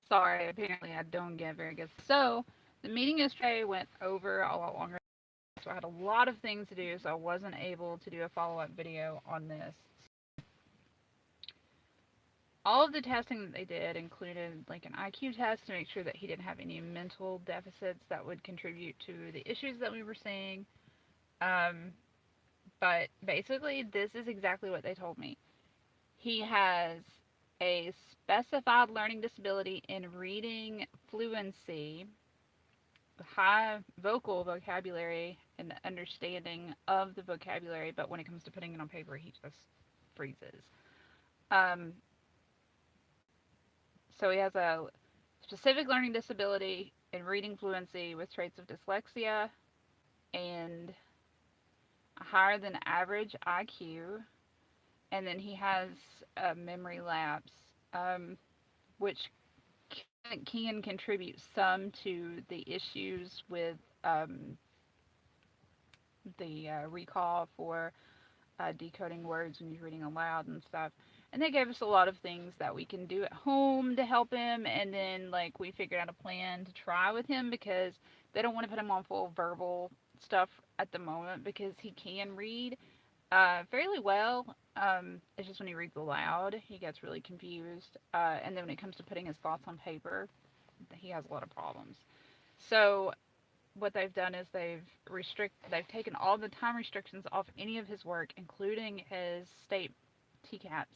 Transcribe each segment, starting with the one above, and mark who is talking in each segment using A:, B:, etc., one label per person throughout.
A: Sorry, apparently I don't get very good. So, the meeting yesterday went over a lot longer, so I had a lot of things to do, so I wasn't able to do a follow up video on this. All of the testing that they did included like an IQ test to make sure that he didn't have any mental deficits that would contribute to the issues that we were seeing. Um, but basically, this is exactly what they told me. He has a specified learning disability in reading fluency, high vocal vocabulary, and understanding of the vocabulary, but when it comes to putting it on paper, he just freezes. Um, so he has a specific learning disability in reading fluency with traits of dyslexia and a higher than average IQ, and then he has a memory lapse, which can contribute some to the issues with the recall for decoding words when you're reading aloud and stuff. And they gave us a lot of things that we can do at home to help him. And then, like, we figured out a plan to try with him because they don't want to put him on full verbal stuff at the moment because he can read fairly well. It's just when he reads aloud, he gets really confused. And then when it comes to putting his thoughts on paper, he has a lot of problems. So what they've done is they've taken all the time restrictions off any of his work, including his state TCATs.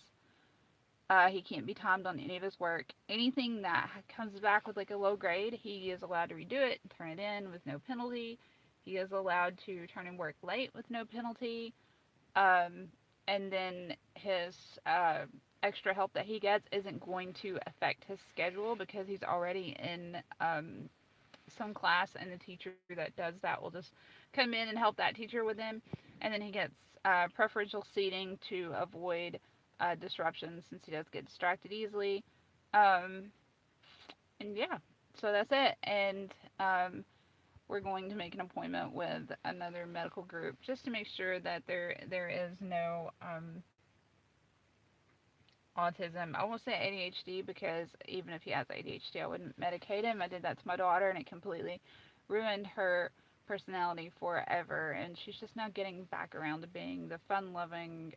A: He can't be timed on any of his work. Anything that comes back with like a low grade, he is allowed to redo it and turn it in with no penalty. He is allowed to turn in work late with no penalty. Um, and then his extra help that he gets isn't going to affect his schedule because he's already in some class, and the teacher that does that will just come in and help that teacher with him. And then he gets preferential seating to avoid disruptions since he does get distracted easily. Um, and yeah, so that's it. And we're going to make an appointment with another medical group just to make sure that there is no autism. I won't say ADHD because even if he has ADHD, I wouldn't medicate him. I did that to my daughter, and it completely ruined her personality forever. And she's just now getting back around to being the fun-loving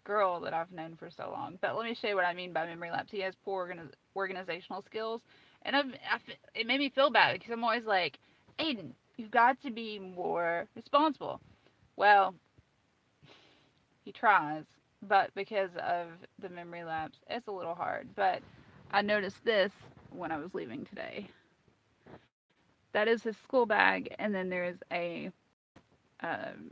A: girl that I've known for so long. But let me show you what I mean by memory lapse. He has poor organizational skills, and it made me feel bad because I'm always like, Aiden, you've got to be more responsible. Well, he tries, but because of the memory lapse, it's a little hard. But I noticed this when I was leaving today. That is his school bag, and then there is a um,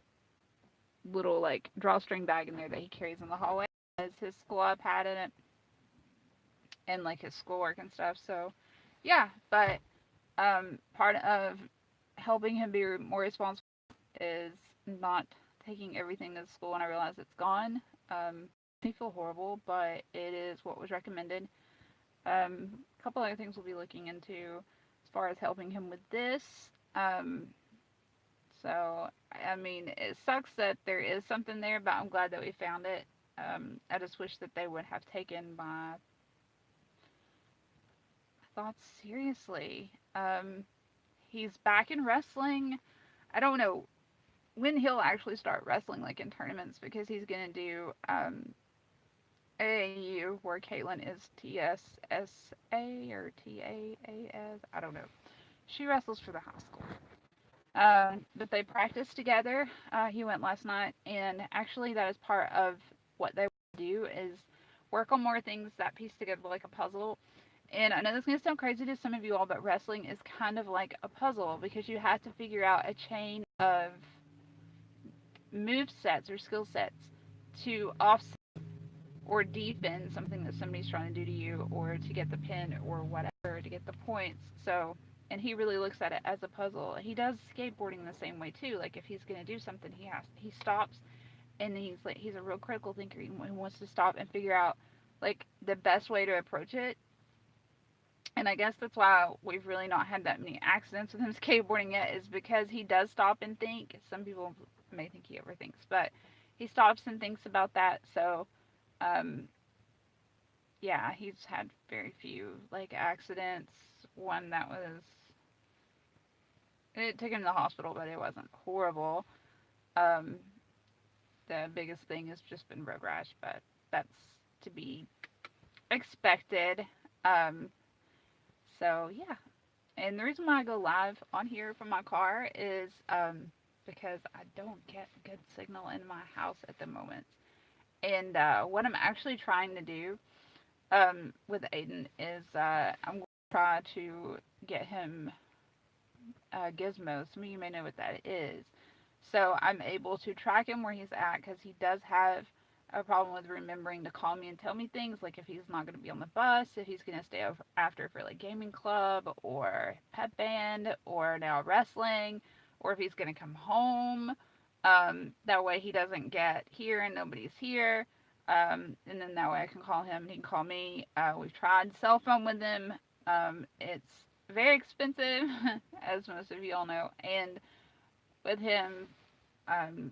A: little like drawstring bag in there that he carries in the hallway. Has his school iPad in it and like his schoolwork and stuff. So yeah, but part of helping him be more responsible is not taking everything to school when I realize it's gone. I feel horrible, but it is what was recommended. A couple other things we'll be looking into as far as helping him with this. Um, so, I mean, it sucks that there is something there, but I'm glad that we found it. I just wish that they would have taken my thoughts seriously. He's back in wrestling. I don't know when he'll actually start wrestling, like in tournaments, because he's gonna do AAU where Caitlin is TSSA or TAAS. I don't know. She wrestles for the high school. But they practice together. He went last night, and actually, that is part of what they do is work on more things that piece together like a puzzle. And I know this is gonna sound crazy to some of you all, but wrestling is kind of like a puzzle because you have to figure out a chain of move sets or skill sets to offset or defend something that somebody's trying to do to you or to get the pin or whatever to get the points. So, and he really looks at it as a puzzle. He does skateboarding the same way too. Like if he's going to do something, he stops and he's a real critical thinker. He wants to stop and figure out like the best way to approach it. And I guess that's why we've really not had that many accidents with him skateboarding yet, is because he does stop and think. Some people may think he overthinks, but he stops and thinks about that. So um, yeah, he's had very few like accidents. One that was, it took him to the hospital, but it wasn't horrible. Um, the biggest thing has just been road rash, but that's to be expected. Um, so yeah, and the reason why I go live on here from my car is because I don't get good signal in my house at the moment. And what I'm actually trying to do with Aiden is I'm going to try to get him Gizmo. Some of you may know what that is. So I'm able to track him where he's at because he does have a problem with remembering to call me and tell me things like if he's not going to be on the bus, if he's going to stay over after for like gaming club or pep band or now wrestling, or if he's going to come home. That way he doesn't get here and nobody's here. And then that way I can call him and he can call me. We've tried cell phone with him. It's very expensive, as most of you all know. And with him, um,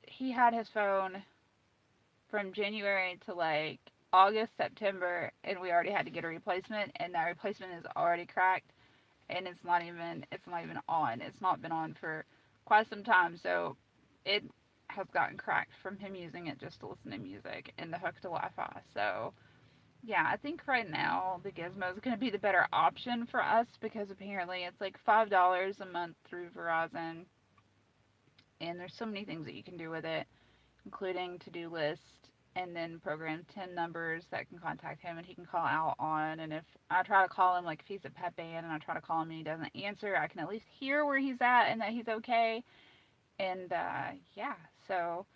A: he had his phone from January to like August, September, and we already had to get a replacement, and that replacement is already cracked, and it's not even on. It's not been on for quite some time, so it has gotten cracked from him using it just to listen to music and the hook to Wi-Fi. So yeah, I think right now the Gizmo is going to be the better option for us because apparently it's like $5 a month through Verizon, and there's so many things that you can do with it, including to-do list, and then program 10 numbers that can contact him and he can call out on. And if I try to call him, like if he's at pet band and I try to call him and he doesn't answer, I can at least hear where he's at and that he's okay. And yeah, so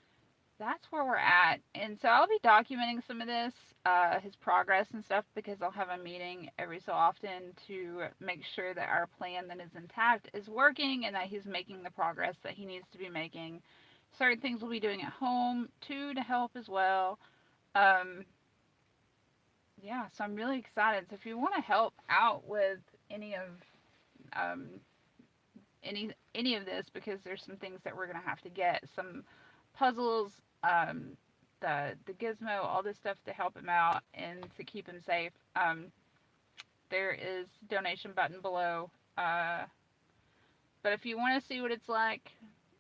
A: that's where we're at. And so I'll be documenting some of this, his progress and stuff, because I'll have a meeting every so often to make sure that our plan that is intact is working and that he's making the progress that he needs to be making. Certain things we'll be doing at home too to help as well. Um, yeah, so I'm really excited. So if you want to help out with any of um, any of this, because there's some things that we're gonna have to get, some puzzles, um, the gizmo, all this stuff to help him out and to keep him safe. There is donation button below. But if you want to see what it's like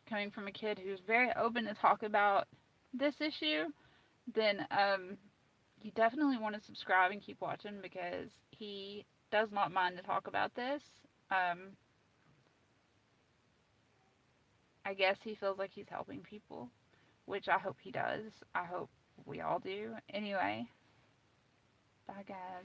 A: coming from a kid who's very open to talk about this issue, then you definitely want to subscribe and keep watching because he does not mind to talk about this. Um, I guess he feels like he's helping people, which I hope he does. I hope we all do. Anyway, bye guys.